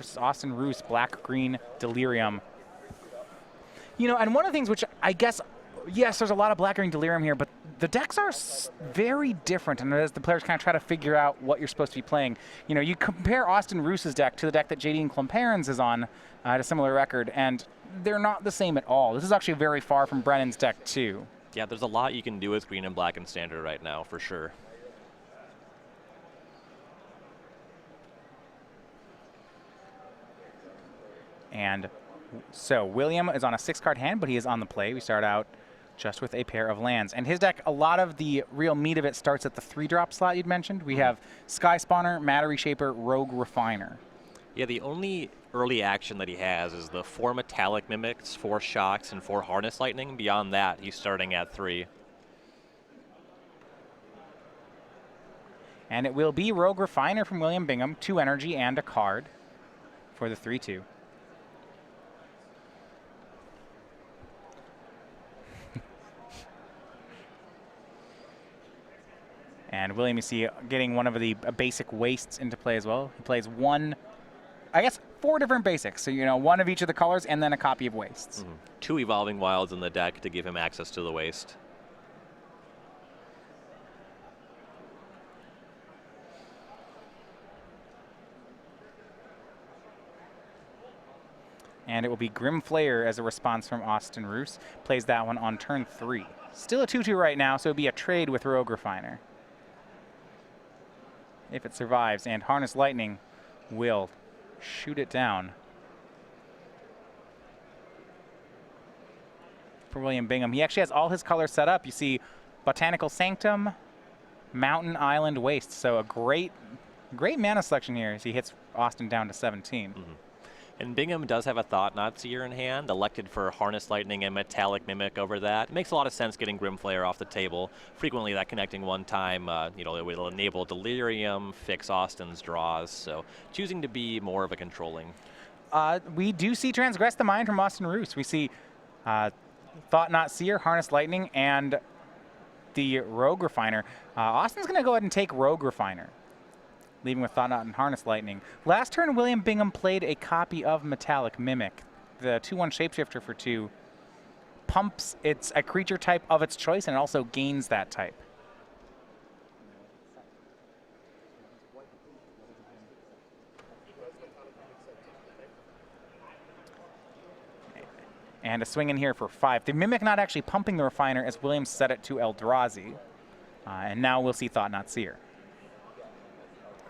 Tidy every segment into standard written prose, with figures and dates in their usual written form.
versus Austin Roos, black-green Delirium. You know, and one of the things which I guess, yes, there's a lot of black-green Delirium here, but the decks are very different, and as the players kind of try to figure out what you're supposed to be playing, you know, you compare Austin Roos's deck to the deck that JD and Clomparens is on at a similar record, and they're not the same at all. This is actually very far from Brennan's deck, too. Yeah, there's a lot you can do with green and black in Standard right now, for sure. And so William is on a 6-card hand, but he is on the play. We start out just with a pair of lands. And his deck, a lot of the real meat of it starts at the 3-drop slot you'd mentioned. We have Sky Spawner, Matter Reshaper, Rogue Refiner. Yeah, the only early action that he has is the 4 Metallic Mimics, 4 Shocks, and 4 Harness Lightning. Beyond that, he's starting at 3. And it will be Rogue Refiner from William Bingham, 2 energy and a card for the 3-2. And William, you see, getting one of the basic wastes into play as well. He plays 4 different basics. So, you know, 1 of each of the colors and then a copy of wastes. 2 Evolving Wilds in the deck to give him access to the waste. And it will be Grim Flayer as a response from Austin Roos. Plays that one on turn 3. Still a 2-2 right now, so it would be a trade with Rogue Refiner, if it survives, and Harness Lightning will shoot it down. For William Bingham, he actually has all his colors set up. You see Botanical Sanctum, Mountain, Island, Waste. So a great mana selection here as he hits Austin down to 17. And Bingham does have a Thought-Knot Seer in hand, elected for Harness Lightning and Metallic Mimic over that. It makes a lot of sense getting Grimflayer off the table. Frequently that connecting one time, you know, it will enable Delirium, fix Austin's draws, so choosing to be more of a controlling. We do see Transgress the Mind from Austin Roos. We see Thought-Knot Seer, Harness Lightning, and the Rogue Refiner. Austin's going to go ahead and take Rogue Refiner, leaving with Thought-Knot and Harness Lightning. Last turn, William Bingham played a copy of Metallic Mimic. The 2-1 Shapeshifter for 2 pumps a creature type of its choice, and it also gains that type. And a swing in here for 5. The Mimic not actually pumping the Refiner as Williams set it to Eldrazi. And now we'll see Thought-Knot Seer.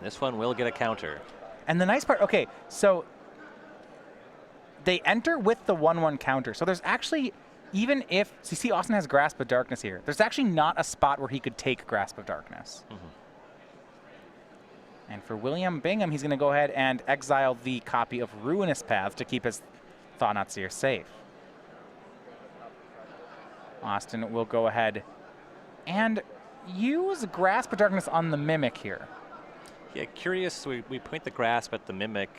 This one will get a counter. And the nice part, okay, so they enter with the 1-1 counter. So there's actually, even if, so you see Austin has Grasp of Darkness here. There's actually not a spot where he could take Grasp of Darkness. And for William Bingham, he's going to go ahead and exile the copy of Ruinous Path to keep his Thought-Knot Seer safe. Austin will go ahead and use Grasp of Darkness on the Mimic here. Yeah, curious, we point the Grasp at the Mimic,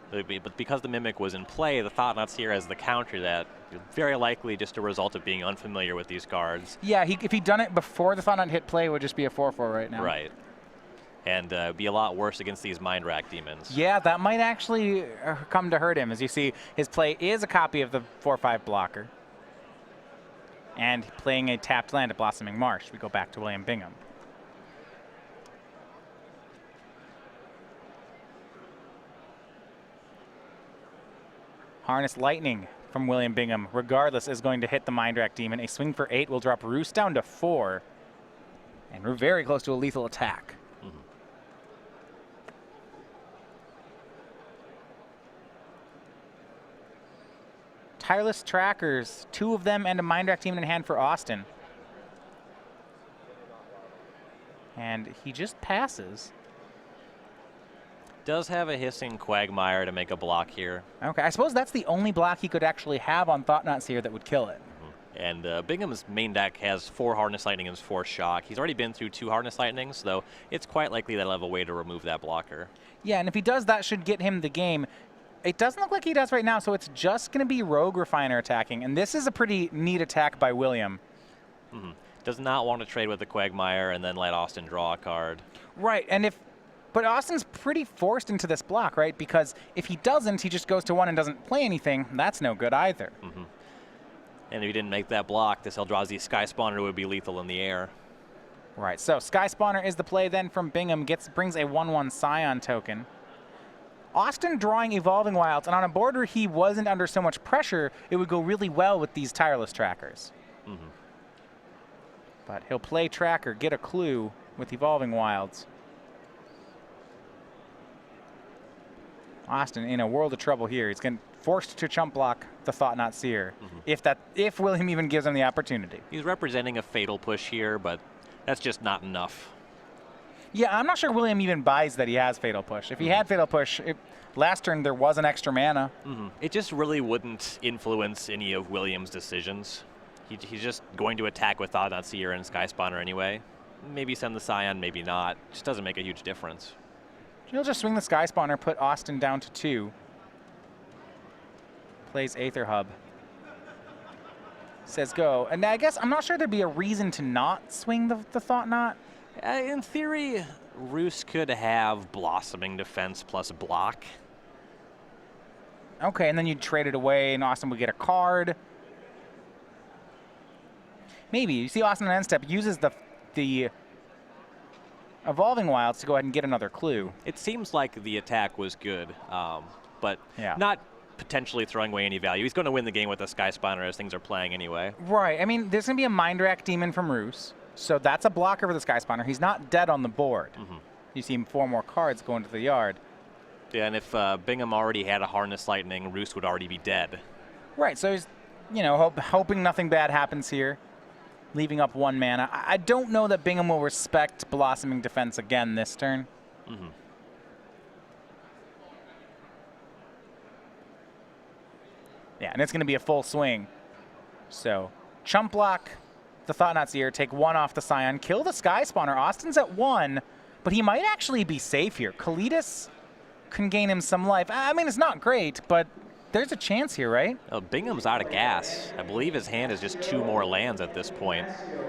but because the Mimic was in play, the Thought-Knot Seer as the counter that, very likely just a result of being unfamiliar with these cards. Yeah, if he'd done it before the Thought-Knot hit play, it would just be a 4-4 right now. Right. And be a lot worse against these Mind Rack Demons. Yeah, that might actually come to hurt him. As you see, his play is a copy of the 4-5 blocker. And playing a tapped land at Blossoming Marsh. We go back to William Bingham. Harness Lightning from William Bingham, regardless, is going to hit the Mind Rack Demon. A swing for 8 will drop Roos down to 4. And we're very close to a lethal attack. Tireless Trackers, 2 of them and a Mind Rack Demon in hand for Austin. And he just passes. Does have a Hissing Quagmire to make a block here. Okay, I suppose that's the only block he could actually have on Thought-Knot Seer that would kill it. And Bingham's main deck has 4 Harness Lightning and 4 Shock. He's already been through 2 Harness Lightnings, though it's quite likely that he'll have a way to remove that blocker. Yeah, and if he does, that should get him the game. It doesn't look like he does right now, so it's just going to be Rogue Refiner attacking. And this is a pretty neat attack by William. Does not want to trade with the Quagmire and then let Austin draw a card. Right, and if But Austin's pretty forced into this block, right? Because if he doesn't, he just goes to 1 and doesn't play anything. That's no good either. And if he didn't make that block, this Eldrazi Sky Spawner would be lethal in the air. Right, so Sky Spawner is the play then from Bingham, brings a 1/1 Scion token. Austin drawing Evolving Wilds, and on a board where he wasn't under so much pressure, it would go really well with these Tireless Trackers. But he'll play Tracker, get a clue with Evolving Wilds. Austin in a world of trouble here. He's forced to chump block the Thought-Knot Seer, if William even gives him the opportunity. He's representing a Fatal Push here, but that's just not enough. Yeah, I'm not sure William even buys that he has Fatal Push. If he had Fatal Push, last turn there was an extra mana. It just really wouldn't influence any of William's decisions. He's just going to attack with Thought-Knot Seer and Sky Spawner anyway. Maybe send the Scion, maybe not. Just doesn't make a huge difference. He'll just swing the Sky Spawner, put Austin down to 2. Plays Aether Hub. Says go. And I guess I'm not sure there'd be a reason to not swing the Thought-Knot. In theory, Roos could have Blossoming Defense plus block. Okay, and then you'd trade it away and Austin would get a card. Maybe. You see Austin on end step uses the Evolving Wilds to go ahead and get another clue. It seems like the attack was good, but not potentially throwing away any value. He's going to win the game with a Sky Spawner as things are playing anyway. Right. I mean, there's going to be a Mind Rack Demon from Roos, so that's a blocker for the Sky Spawner. He's not dead on the board. You see 4 more cards go into the yard. Yeah, and if Bingham already had a Harness Lightning, Roos would already be dead. Right, so he's, hoping nothing bad happens here, leaving up 1 mana. I don't know that Bingham will respect Blossoming Defense again this turn. Yeah, and it's going to be a full swing. So, chump block the Thought-Knot Seer, take 1 off the Scion, kill the Sky Spawner. Austin's at 1, but he might actually be safe here. Kalitas can gain him some life. I mean, it's not great, but there's a chance here, right? Bingham's out of gas. I believe his hand is just 2 more lands at this point.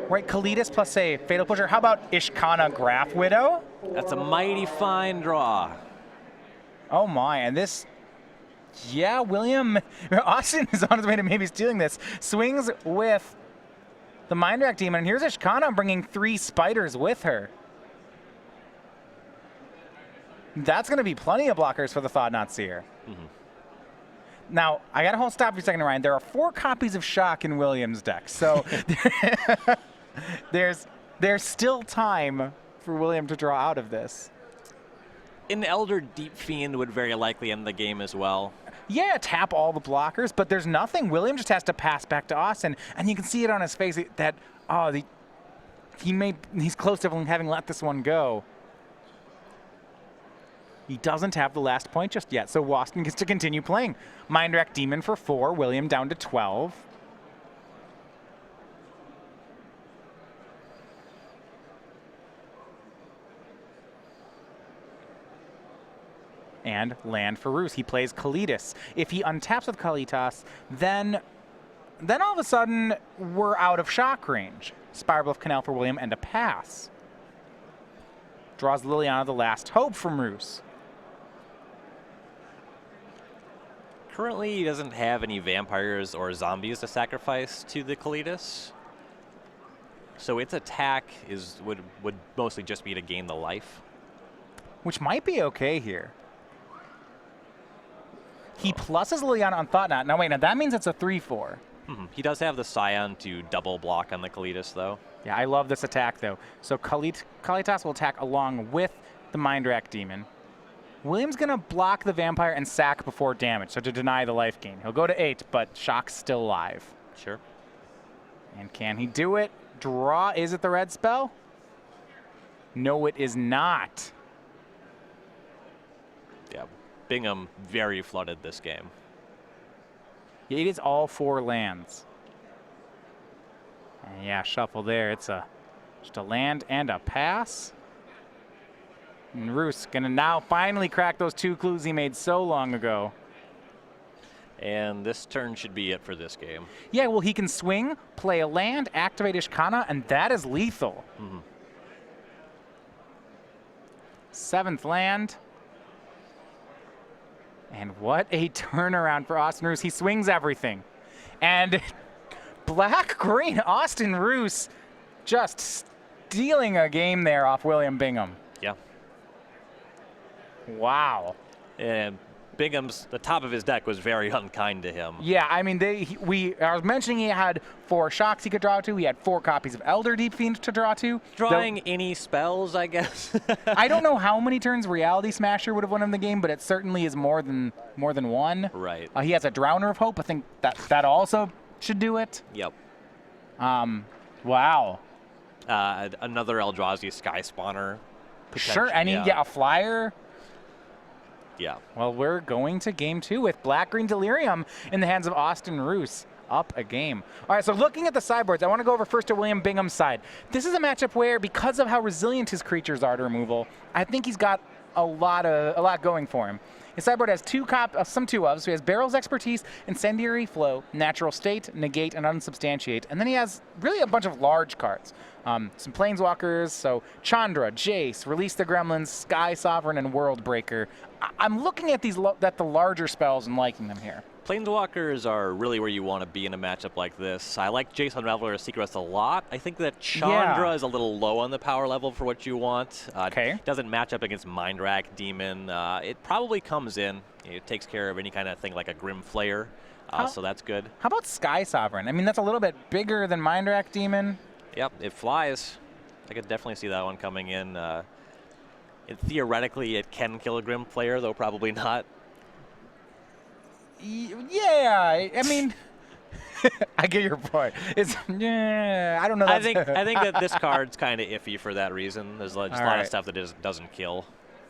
Right, Kalitas plus, say, Fatal Pusher. How about Ishkana Graph Widow? That's a mighty fine draw. Oh, my. And this... Yeah, Austin is on his way to maybe stealing this. Swings with the Mind Rack Demon. And here's Ishkana bringing 3 spiders with her. That's going to be plenty of blockers for the Thought-Knot Seer. Now, I got to hold stop for a second, Ryan. There are 4 copies of Shock in Williams' deck. So there's still time for William to draw out of this. An Elder Deep Fiend would very likely end the game as well. Yeah, tap all the blockers, but there's nothing. William just has to pass back to Austin, and you can see it on his face that he's close to having let this one go. He doesn't have the last point just yet, so Austin gets to continue playing. Mind Rack Demon for 4, William down to 12. And land for Roos. He plays Kalitas. If he untaps with Kalitas, then all of a sudden we're out of shock range. Spiral Bluff Canal for William and a pass. Draws Liliana, the last hope from Roos. Currently, he doesn't have any vampires or zombies to sacrifice to the Kalitas. So its attack would mostly just be to gain the life. Which might be okay here. He pluses Liliana on Thought-Knot. Now wait, that means it's a 3/4. He does have the Scion to double block on the Kalitas, though. Yeah, I love this attack, though. So Kalitas will attack along with the Mind Rack Demon. William's going to block the Vampire and sack before damage, so to deny the life gain. He'll go to 8, but Shock's still alive. Sure. And can he do it? Draw, is it the red spell? No, it is not. Yeah, Bingham very flooded this game. It is all 4 lands. And yeah, shuffle there. It's just a land and a pass. And Roos gonna now finally crack those 2 clues he made so long ago. And this turn should be it for this game. Yeah, well, he can swing, play a land, activate Ishkana, and that is lethal. 7th land. And what a turnaround for Austin Roos. He swings everything. And black-green Austin Roos just stealing a game there off William Bingham. Yeah. Wow. And the top of his deck was very unkind to him. Yeah, I mean, I was mentioning he had 4 shocks he could draw to. He had 4 copies of Elder Deep Fiend to draw to. Drawing any spells, I guess. I don't know how many turns Reality Smasher would have won him the game, but it certainly is more than one. Right. He has a Drowner of Hope. I think that also should do it. Yep. Wow. Another Eldrazi Sky Spawner. Sure, and yeah, a flyer. Yeah. Well, we're going to game 2 with Black-Green Delirium in the hands of Austin Roos. Up a game. All right, so looking at the sideboards, I want to go over first to William Bingham's side. This is a matchup where, because of how resilient his creatures are to removal, I think he's got a lot going for him. His sideboard has some 2-ofs. So he has Barrel's Expertise, Incendiary Flow, Natural State, Negate, and Unsubstantiate. And then he has really a bunch of large cards. Some Planeswalkers, so Chandra, Jace, Release the Gremlins, Sky Sovereign, and World Breaker. I'm looking at the larger spells and liking them here. Planeswalkers are really where you want to be in a matchup like this. I like Jace Unraveler Secrets a lot. I think that Chandra is a little low on the power level for what you want. Okay. Doesn't match up against Mindrack Demon. It probably comes in. It takes care of any kind of thing like a Grim Flayer, so that's good. How about Sky Sovereign? I mean, that's a little bit bigger than Mindrack Demon. Yep, it flies. I could definitely see that one coming in. Theoretically, it can kill a Grim Flayer, though probably not. Yeah, I mean, I get your point. I don't know. I think that this card's kind of iffy for that reason. There's just a lot of stuff that doesn't kill.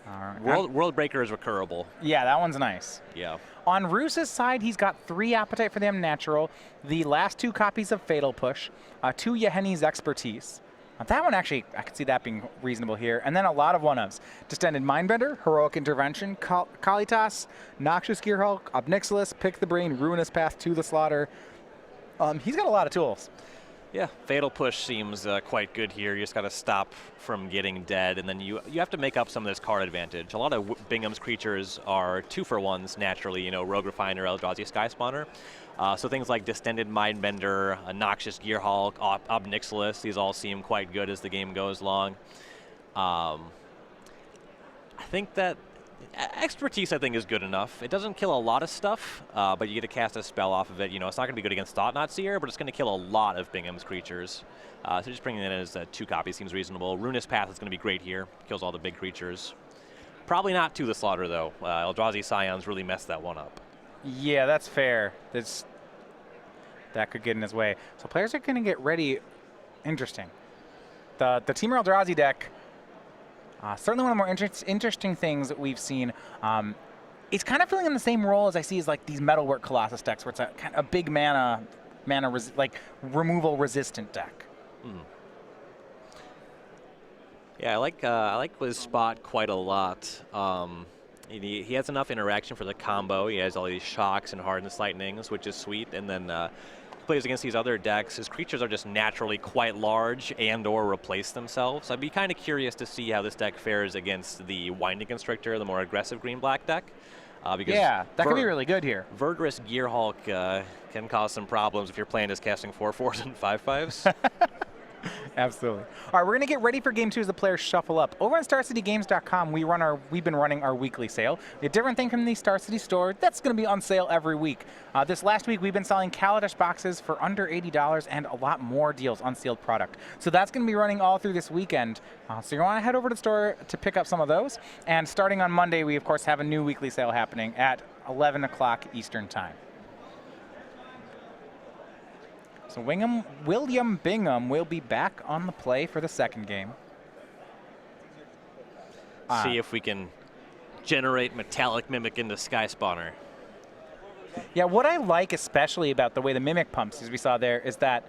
All right. World Breaker is recurable. Yeah, that one's nice. Yeah. On Roos's side, he's got 3 Appetite for the Unnatural, the last 2 copies of Fatal Push, 2 Yeheni's Expertise. That one actually, I could see that being reasonable here. And then a lot of 1-ofs. Distended Mindbender, Heroic Intervention, Kalitas, Noxious Gearhulk, Obnixilis, Pick the Brain, Ruinous Path to the Slaughter. He's got a lot of tools. Yeah, Fatal Push seems quite good here. You just got to stop from getting dead, and then you have to make up some of this card advantage. A lot of Bingham's creatures are 2-for-1s naturally, Rogue Refiner, Eldrazi Sky Spawner. So things like Distended Mindbender, Noxious Gearhulk, Obnixilis, these all seem quite good as the game goes along. I think that Expertise, I think, is good enough. It doesn't kill a lot of stuff, but you get to cast a spell off of it. It's not going to be good against Thought-Knot Seer, but it's going to kill a lot of Bingham's creatures. So just bringing it in as 2 copies seems reasonable. Ruinous Path is going to be great here. Kills all the big creatures. Probably not to the slaughter, though. Eldrazi Scions really messed that one up. Yeah, that's fair. That could get in his way. So players are going to get ready. Interesting. The Temur Eldrazi deck, certainly one of the more interesting things that we've seen. It's kind of filling in the same role as I see as like these Metalwork Colossus decks, where it's a big mana removal resistant deck. Yeah, I like his spot quite a lot. He has enough interaction for the combo. He has all these shocks and hardness lightnings, which is sweet. And then plays against these other decks. His creatures are just naturally quite large and/or replace themselves. I'd be kind of curious to see how this deck fares against the Winding Constrictor, the more aggressive green-black deck. Because that could be really good here. Verdurous Gearhulk can cause some problems if you're playing as casting 4/4s and 5/5s. Absolutely. All right, we're going to get ready for Game 2 as the players shuffle up. Over on StarCityGames.com, we've been running our weekly sale. A different thing from the Star City store, that's going to be on sale every week. This last week, we've been selling Kaladesh boxes for under $80 and a lot more deals on sealed product. So that's going to be running all through this weekend. So you want to head over to the store to pick up some of those. And starting on Monday, we, of course, have a new weekly sale happening at 11 o'clock Eastern Time. So William Bingham will be back on the play for the second game. See if we can generate Metallic Mimic into Sky Spawner. Yeah, what I like especially about the way the Mimic pumps, as we saw there, is that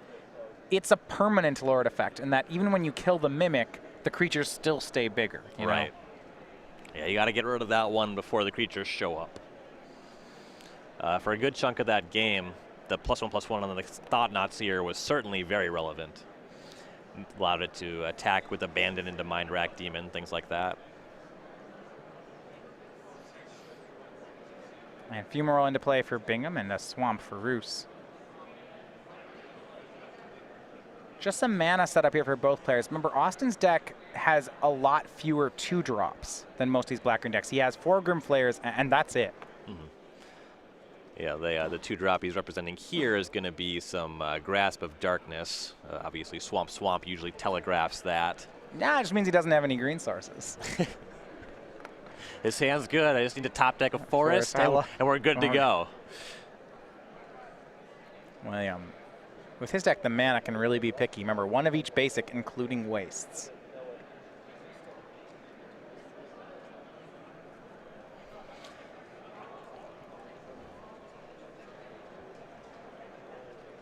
it's a permanent Lord effect, and that even when you kill the Mimic, the creatures still stay bigger. You know? Yeah, you got to get rid of that one before the creatures show up. For a good chunk of that game, the +1/+1 on the Thought-Knot Seer was certainly very relevant. Allowed it to attack with Abandon into Mindrack Demon, things like that. And a few more into play for Bingham and a swamp for Roos. Just some mana setup here for both players. Remember, Austin's deck has a lot fewer 2-drops than most of these black-green decks. He has 4 Grim Flayers, and that's it. Yeah, the 2-drop he's representing here is going to be some Grasp of Darkness. Obviously, Swamp usually telegraphs that. Nah, it just means he doesn't have any green sources. His hand's good. I just need to top deck a Forest, and we're good to go. Well, with his deck, the mana can really be picky. Remember, 1 of each basic, including wastes.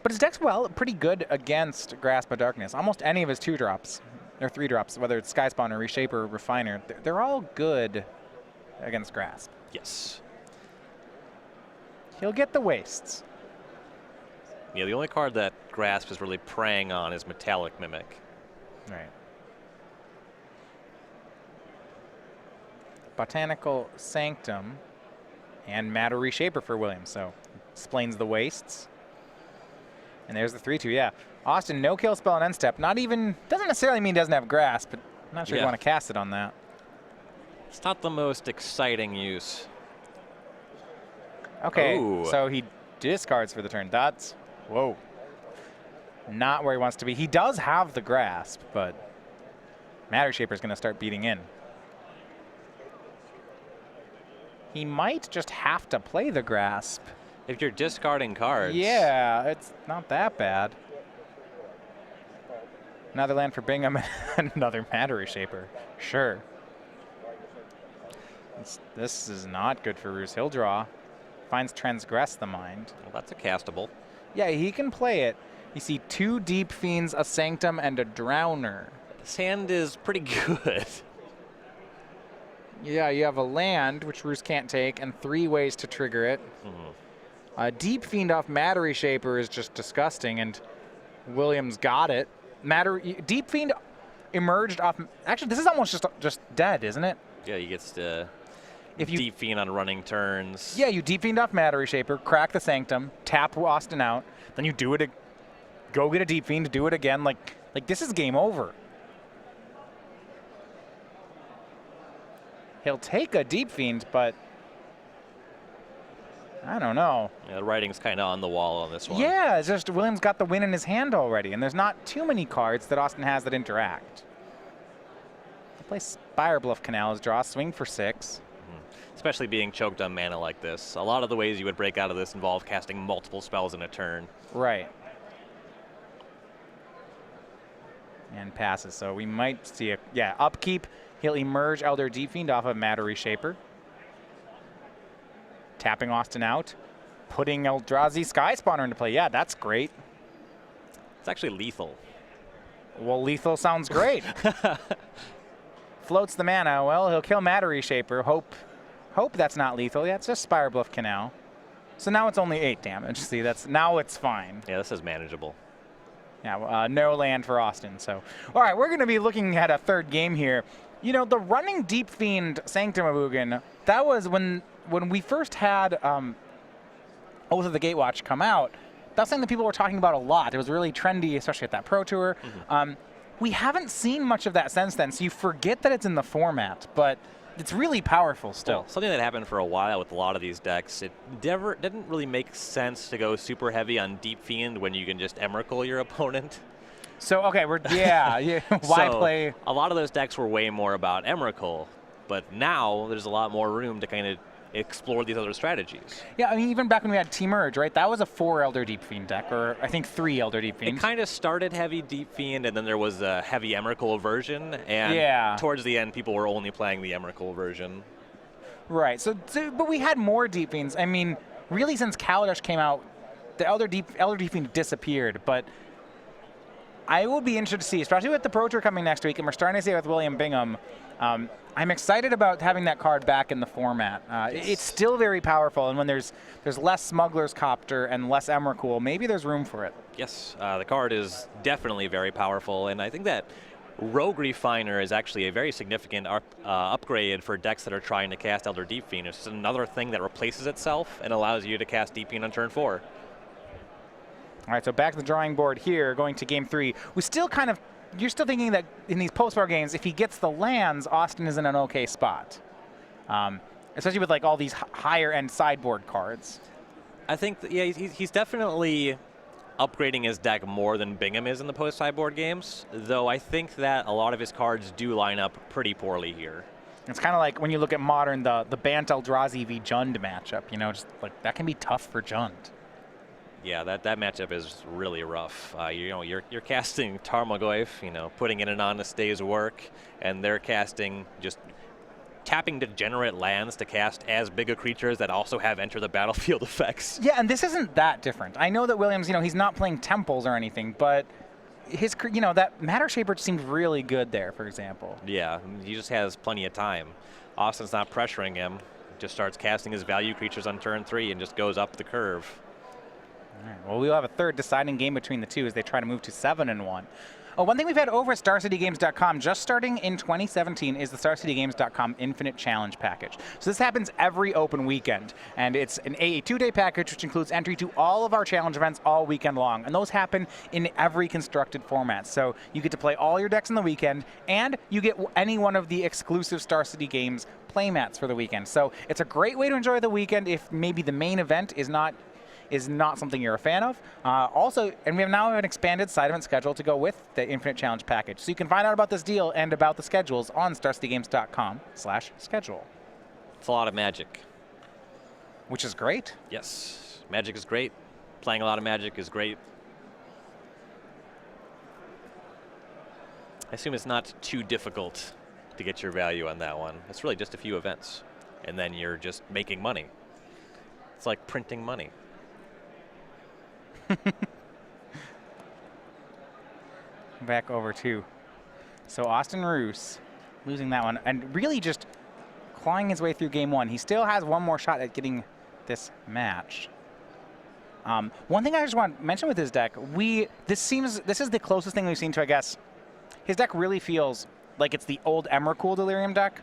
But his deck's, well, pretty good against Grasp of Darkness. Almost any of his 2-drops, or 3-drops, whether it's Skyspawn or Reshaper or Refiner, they're all good against Grasp. Yes. He'll get the wastes. Yeah, the only card that Grasp is really preying on is Metallic Mimic. Right. Botanical Sanctum and Matter Reshaper for Williams, so explains the wastes. And there's the 3-2, yeah. Austin, no kill spell and end step. Not even, doesn't necessarily mean he doesn't have Grasp, but I'm not sure you want to cast it on that. It's not the most exciting use. Okay, Ooh. So he discards for the turn. That's, whoa. Not where he wants to be. He does have the Grasp, but Matter Shaper is going to start beating in. He might just have to play the Grasp. If you're discarding cards. Yeah, it's not that bad. Another land for Bingham and another Matter Shaper. Sure. This is not good for Roos. He'll draw. Finds Transgress the Mind. Well, that's a castable. Yeah, he can play it. You see 2 Deep Fiends, a Sanctum, and a Drowner. This hand is pretty good. Yeah, you have a land, which Roos can't take, and 3 ways to trigger it. Deep Fiend off Matter Shaper is just disgusting, and Williams got it. Deep Fiend emerged off. Actually, this is almost just dead, isn't it? Yeah, he gets to if you Deep Fiend on running turns. Yeah, you Deep Fiend off Matter Shaper, crack the Sanctum, tap Austin out, then you do it. Go get a Deep Fiend, do it again. Like this is game over. He'll take a Deep Fiend, but I don't know. Yeah, the writing's kind of on the wall on this one. Yeah, it's just Williams got the win in his hand already, and there's not too many cards that Austin has that interact. He'll play Spire Bluff Canals, draw, swing for 6. Especially being choked on mana like this. A lot of the ways you would break out of this involve casting multiple spells in a turn. Right. And passes, so we might see upkeep. He'll emerge Elder Deep Fiend off of Matter Reshaper. Tapping Austin out, putting Eldrazi Sky Spawner into play. Yeah, that's great. It's actually lethal. Well, lethal sounds great. Floats the mana. Well, he'll kill Matter Reshaper. Hope that's not lethal. Yeah, it's just Spire Bluff Canal. So now it's only 8 damage. See, now it's fine. Yeah, this is manageable. Yeah, no land for Austin. So, all right, we're going to be looking at a third game here. You know, the running Deep Fiend Sanctum of Ugin, that was when we first had Oath of the Gatewatch come out. That's something that people were talking about a lot. It was really trendy, especially at that Pro Tour. We haven't seen much of that since then, so you forget that it's in the format, but it's really powerful still. Well, something that happened for a while with a lot of these decks, it didn't really make sense to go super heavy on Deep Fiend when you can just Emrakul your opponent. So, okay, why play? A lot of those decks were way more about Emrakul, but now there's a lot more room to kind of explore these other strategies. Yeah, I mean, even back when we had T-Merge, right? That was a 4 Elder Deep Fiend deck, or I think 3 Elder Deep Fiends. It kind of started heavy Deep Fiend, and then there was a heavy Emrakul version, and towards the end, people were only playing the Emrakul version. Right, but we had more Deep Fiends. I mean, really since Kaladesh came out, the Elder Deep Fiend disappeared, but I would be interested to see, especially with the Pro Tour coming next week, and we're starting to see it with William Bingham. I'm excited about having that card back in the format. Yes. It's still very powerful, and when there's less Smuggler's Copter and less Emrakul, maybe there's room for it. Yes, the card is definitely very powerful, and I think that Rogue Refiner is actually a very significant upgrade for decks that are trying to cast Elder Deep Fiend. It's another thing that replaces itself and allows you to cast Deep Fiend on turn 4. All right, so back to the drawing board here, going to game 3. We still kind of, you're still thinking that in these post-war games, if he gets the lands, Austin is in an okay spot. Especially with like all these higher-end sideboard cards. I think, yeah, he's definitely upgrading his deck more than Bingham is in the post-sideboard games, though I think that a lot of his cards do line up pretty poorly here. It's kind of like when you look at Modern, the Bant Eldrazi v. Jund matchup, you know, just like that can be tough for Jund. Yeah, that matchup is really rough. You know, you're casting Tarmogoyf, you know, putting in an Honest Day's work, and they're casting just tapping degenerate lands to cast as big a creatures that also have enter the battlefield effects. Yeah, and this isn't that different. I know that Williams, you know, he's not playing temples or anything, but his, you know, that Matter Shaper seemed really good there, for example. Yeah, he just has plenty of time. Austin's not pressuring him. Just starts casting his value creatures on turn 3 and just goes up the curve. All right, well, we'll have a third deciding game between the two as they try to move to 7-1. Oh, one thing we've had over at StarCityGames.com, just starting in 2017, is the StarCityGames.com Infinite Challenge Package. So this happens every open weekend, and it's a 2-day package which includes entry to all of our challenge events all weekend long, and those happen in every constructed format. So you get to play all your decks on the weekend, and you get any one of the exclusive Star City Games playmats for the weekend. So it's a great way to enjoy the weekend if maybe the main event is not something you're a fan of. Also, and we have now an expanded side event schedule to go with the Infinite Challenge package. So you can find out about this deal and about the schedules on starcitygames.com/schedule. It's a lot of Magic. Which is great. Yes, Magic is great. Playing a lot of Magic is great. I assume it's not too difficult to get your value on that one. It's really just a few events, and then you're just making money. It's like printing money. Back over to so Austin Roos losing that one and really just clawing his way through game 1. He still has one more shot at getting this match. One thing I just want to mention with his deck, this is the closest thing we've seen to, I guess, his deck really feels like it's the old Emrakul Delirium deck,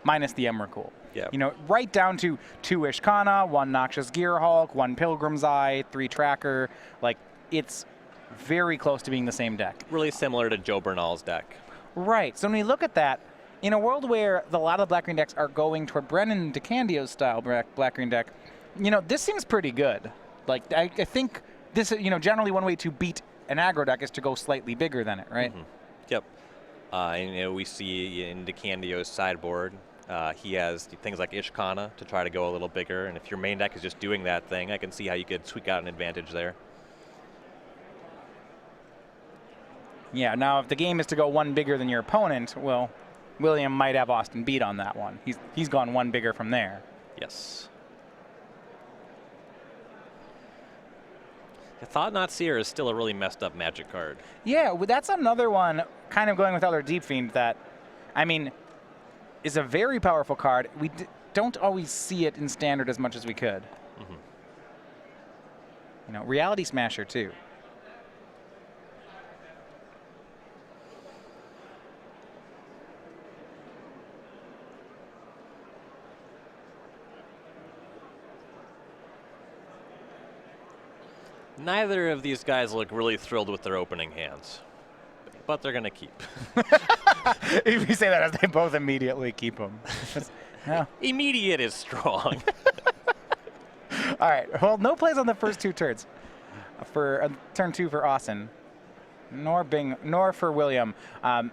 minus the Emrakul. Yeah. You know, right down to 2 Ishkana, 1 Noxious Gearhulk, 1 Pilgrim's Eye, 3 Tracker. Like, it's very close to being the same deck. Really similar to Joe Bernal's deck. Right. So when we look at that, in a world where a lot of the black-green decks are going toward Brennan DeCandio's style black-green deck, you know, this seems pretty good. Like, I think this, you know, generally one way to beat an aggro deck is to go slightly bigger than it, right? Mm-hmm. Yep. And, you know, we see in DeCandio's sideboard, he has things like Ishkana to try to go a little bigger, and if your main deck is just doing that thing, I can see how you could tweak out an advantage there. Yeah, now if the game is to go 1 bigger than your opponent, well, William might have Austin beat on that one. He's gone 1 bigger from there. Yes. The Thought Knot Seer is still a really messed up Magic card. Yeah, well, that's another one kind of going with Elder Deep Fiend that, I mean, is a very powerful card. We don't always see it in Standard as much as we could. Mm-hmm. You know, Reality Smasher too. Neither of these guys look really thrilled with their opening hands, but they're going to keep. If you say that as they both immediately keep them. Yeah. Immediate is strong. All right. Well, no plays on the first 2 turns. For turn 2 for Austin, nor for William. Austin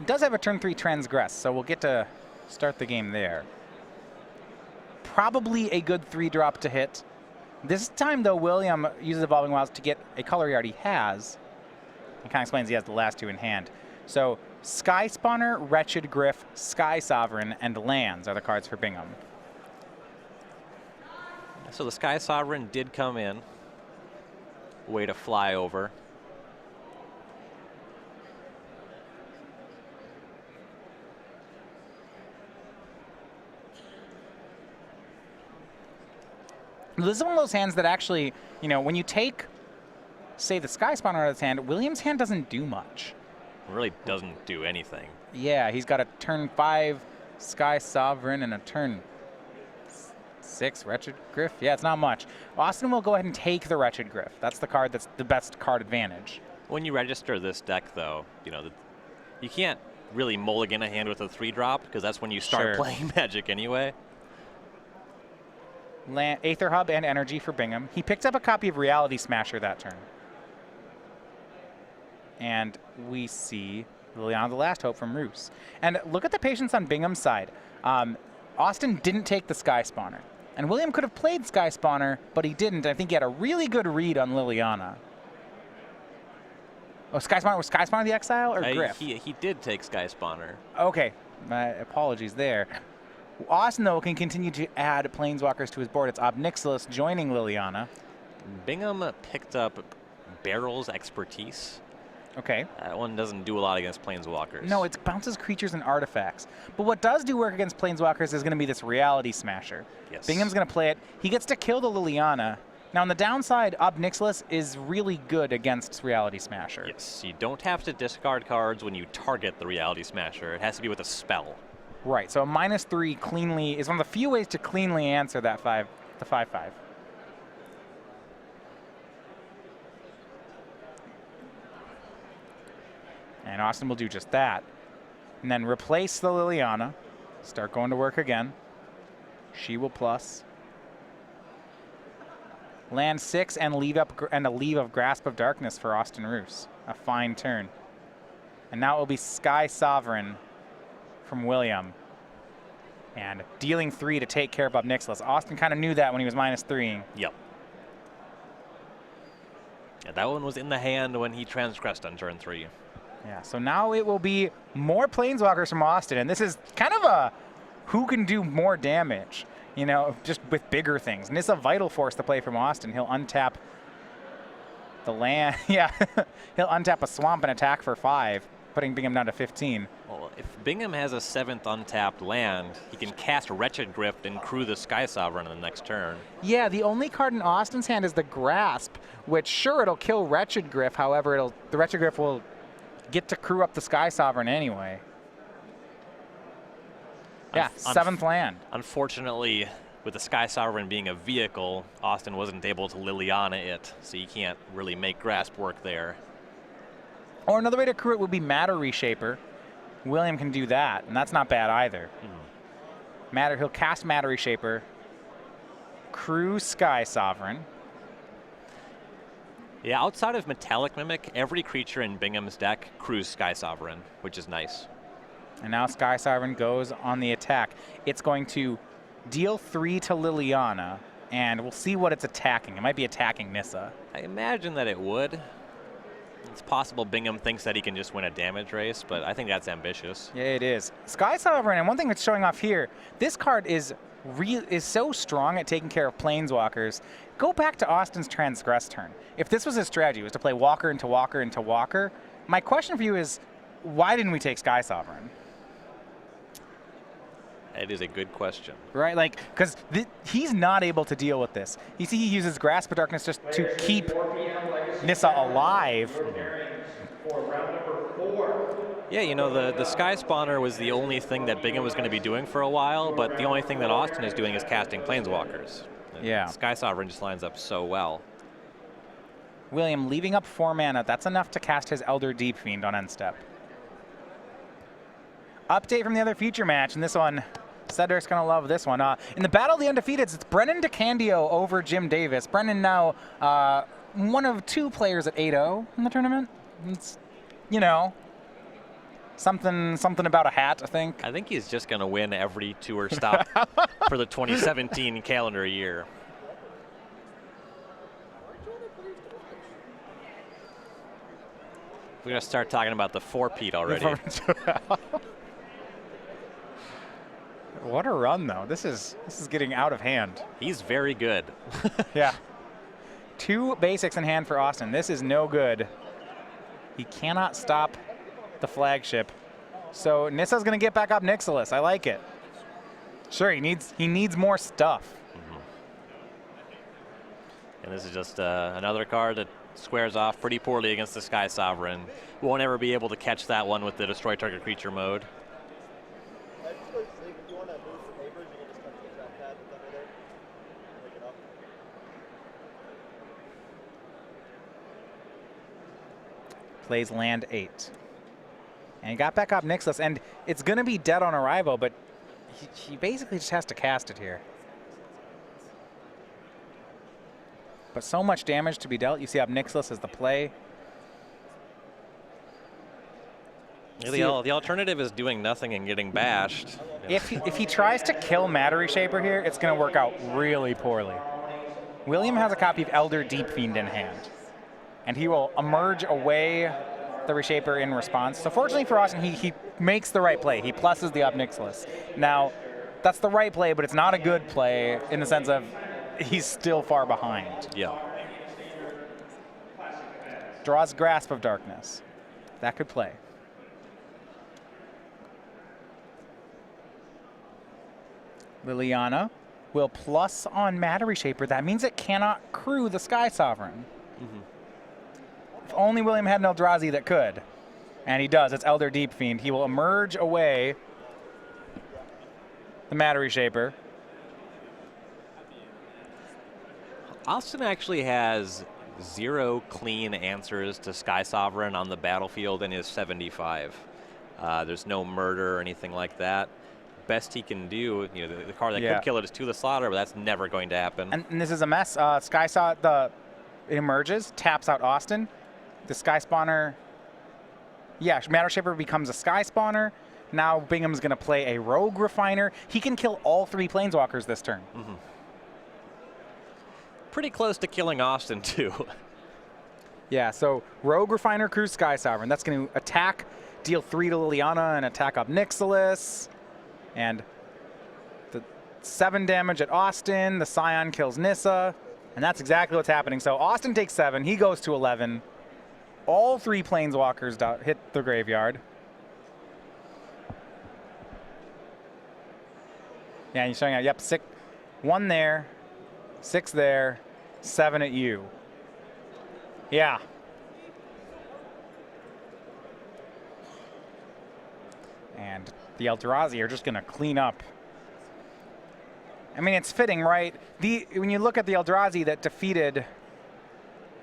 does have a turn 3 transgress, so we'll get to start the game there. Probably a good 3-drop to hit. This time, though, William uses Evolving Wilds to get a color he already has. It kind of explains he has the last 2 in hand. So Sky Spawner, Wretched Gryph, Sky Sovereign, and Lands are the cards for Bingham. So the Sky Sovereign did come in. Way to fly over. This is one of those hands that actually, you know, when you take say the Sky Spawner out of his hand, William's hand doesn't do much. It really doesn't do anything. Yeah, he's got a turn 5 Sky Sovereign and a turn 6 Wretched Griff. Yeah, it's not much. Austin will go ahead and take the Wretched Griff. That's the card that's the best card advantage. When you register this deck, though, you know, you can't really mulligan a hand with a 3-drop because that's when you start playing Magic anyway. Aether Hub and Energy for Bingham. He picked up a copy of Reality Smasher that turn. And we see Liliana the Last Hope from Roos. And look at the patience on Bingham's side. Austin didn't take the Sky Spawner. And William could have played Sky Spawner, but he didn't. I think he had a really good read on Liliana. Oh, Sky Spawner, was Sky Spawner the Exile or Griff? He did take Sky Spawner. Okay, my apologies there. Austin, though, can continue to add Planeswalkers to his board. It's Obnixilis joining Liliana. Bingham picked up Barrel's Expertise. Okay. That one doesn't do a lot against Planeswalkers. No, it bounces creatures and artifacts. But what does do work against Planeswalkers is going to be this Reality Smasher. Yes. Bingham's going to play it. He gets to kill the Liliana. Now, on the downside, Obnixilis is really good against Reality Smasher. Yes, you don't have to discard cards when you target the Reality Smasher. It has to be with a spell. Right, so a -3 cleanly is one of the few ways to cleanly answer that 5/5. And Austin will do just that. And then replace the Liliana. Start going to work again. She will plus. Land 6 and a leave of Grasp of Darkness for Austin Roos. A fine turn. And now it will be Sky Sovereign from William. And dealing 3 to take care of Obnixilis. Austin kind of knew that when he was -3. Yep. Yeah, that one was in the hand when he transgressed on turn 3. Yeah, so now it will be more Planeswalkers from Austin. And this is kind of a who can do more damage, you know, just with bigger things. And it's a Vital Force to play from Austin. He'll untap the land. Yeah, he'll untap a swamp and attack for 5, putting Bingham down to 15. Well, if Bingham has a 7th untapped land, he can cast Wretched Griff and crew the Sky Sovereign on the next turn. Yeah, the only card in Austin's hand is the Grasp, which sure, it'll kill Wretched Griff. However, the Wretched Griff will get to crew up the Sky Sovereign anyway. Yeah, 7th land. Unfortunately, with the Sky Sovereign being a vehicle, Austin wasn't able to Liliana it, so you can't really make Grasp work there. Or another way to crew it would be Matter Reshaper. William can do that, and that's not bad either. He'll cast Matter Reshaper, crew Sky Sovereign. Yeah, outside of Metallic Mimic, every creature in Bingham's deck crews Sky Sovereign, which is nice. And now Sky Sovereign goes on the attack. It's going to deal 3 to Liliana, and we'll see what it's attacking. It might be attacking Nissa. I imagine that it would. It's possible Bingham thinks that he can just win a damage race, but I think that's ambitious. Yeah, it is. Sky Sovereign, and one thing that's showing off here, this card is so strong at taking care of Planeswalkers. Go back to Austin's Transgress turn. If this was his strategy, was to play Walker into Walker into Walker, my question for you is, why didn't we take Sky Sovereign? It is a good question. Right, like, because he's not able to deal with this. You see he uses Grasp of Darkness just to keep Nissa alive. Yeah, you know, the Sky Spawner was the only thing that Bingham was going to be doing for a while, but the only thing that Austin is doing is casting Planeswalkers. Yeah. Sky Sovereign just lines up so well. William leaving up 4 mana. That's enough to cast his Elder Deep Fiend on end step. Update from the other feature match, and this one, Cedric's going to love this one. In the Battle of the Undefeateds, it's Brennan DeCandio over Jim Davis. Brennan now one of 2 players at 8-0 in the tournament. It's, you know, something about a hat, I think. I think he's just going to win every tour stop for the 2017 calendar year. We're going to start talking about the 4-peat already. What a run, though. This is getting out of hand. He's very good. Yeah. 2 basics in hand for Austin. This is no good. He cannot stop the flagship. So Nissa's going to get back up Nixilis. I like it. Sure, he needs more stuff. And this is just another card that Squares off pretty poorly against the Sky Sovereign. Won't ever be able to catch that one with the Destroy Target Creature mode. Plays land 8. And he got back up Nixless, and it's going to be dead on arrival, but he basically just has to cast it here. But so much damage to be dealt. You see up Nixless as the play. Yeah, the alternative is doing nothing and getting bashed. If he tries to kill Matter Reshaper here, it's going to work out really poorly. William has a copy of Elder Deep Fiend in hand, and he will emerge away the Reshaper in response. So fortunately for Austin, he makes the right play. He pluses the up Nixless. Now, that's the right play, but it's not a good play in the sense of he's still far behind. Yeah. Draws Grasp of Darkness. That could play. Liliana will plus on Matter Reshaper. That means it cannot crew the Sky Sovereign. If only William had an Eldrazi that could. And he does. It's Elder Deep Fiend. He will emerge away the Matter Reshaper. Austin actually has 0 clean answers to Sky Sovereign on the battlefield in his 75. There's no murder or anything like that. Best he can do, the card that could kill it is To the Slaughter, but that's never going to happen. And this is a mess. It emerges, taps out Austin. The Sky Spawner, Matter Shaper becomes a Sky Spawner. Now Bingham's going to play a Rogue Refiner. He can kill all 3 Planeswalkers this turn. Pretty close to killing Austin, too. Yeah, so Rogue Refiner crews Sky Sovereign. That's going to attack, deal 3 to Liliana, and attack up Nixilis. And the 7 damage at Austin. The Scion kills Nissa. And that's exactly what's happening. So Austin takes 7. He goes to 11. All 3 Planeswalkers hit the graveyard. Yeah, and he's showing out, yep, 1 there, 6 there, 7 at you. Yeah. And the Eldrazi are just going to clean up. I mean, it's fitting, right? When you look at the Eldrazi that defeated,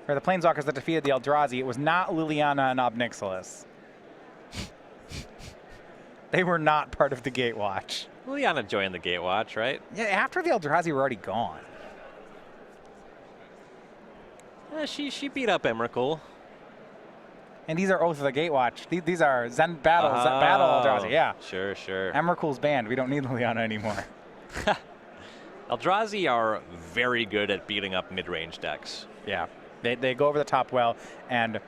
or the Planeswalkers that defeated the Eldrazi, it was not Liliana and Ob Nixilis. They were not part of the Gatewatch. Liliana joined the Gatewatch, right? Yeah, after the Eldrazi were already gone. She beat up Emrakul. And these are Oath of the Gatewatch. These are Zen Battle Eldrazi, yeah. Sure. Emrakul's banned. We don't need Liliana anymore. Eldrazi are very good at beating up mid-range decks. Yeah, they go over the top well. And,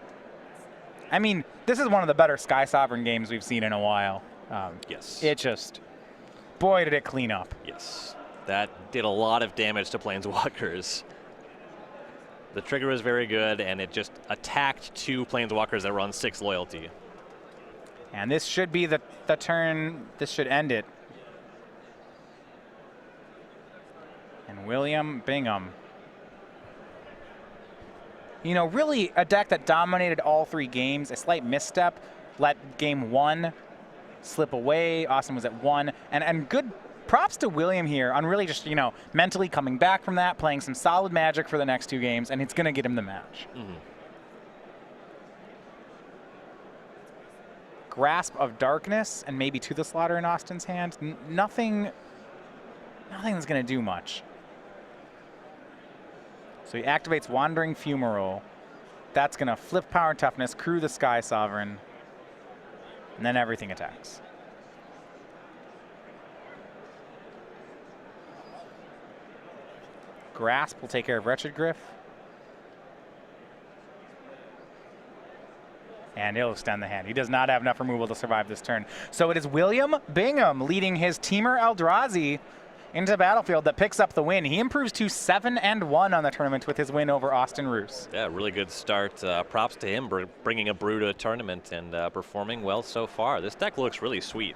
I mean, this is one of the better Sky Sovereign games we've seen in a while. Yes. It just, boy, did it clean up. Yes. That did a lot of damage to Planeswalkers. The trigger was very good, and it just attacked 2 Planeswalkers that run 6 loyalty. And this should be the turn. This should end it. And William Bingham. Really a deck that dominated all 3 games. A slight misstep let game 1 slip away. Austin was at 1. And good props to William here on really just, mentally coming back from that, playing some solid Magic for the next 2 games, and it's going to get him the match. Grasp of Darkness and maybe To the Slaughter in Austin's hand. Nothing that's going to do much. So he activates Wandering Fumarole. That's going to flip Power and Toughness, crew the Sky Sovereign, and then everything attacks. Grasp will take care of Wretched Griff. And he'll extend the hand. He does not have enough removal to survive this turn. So it is William Bingham leading his teamer Eldrazi into the battlefield that picks up the win. He improves to 7-1 on the tournament with his win over Austin Roos. Yeah, really good start. Props to him for bringing a brew to a tournament and performing well so far. This deck looks really sweet.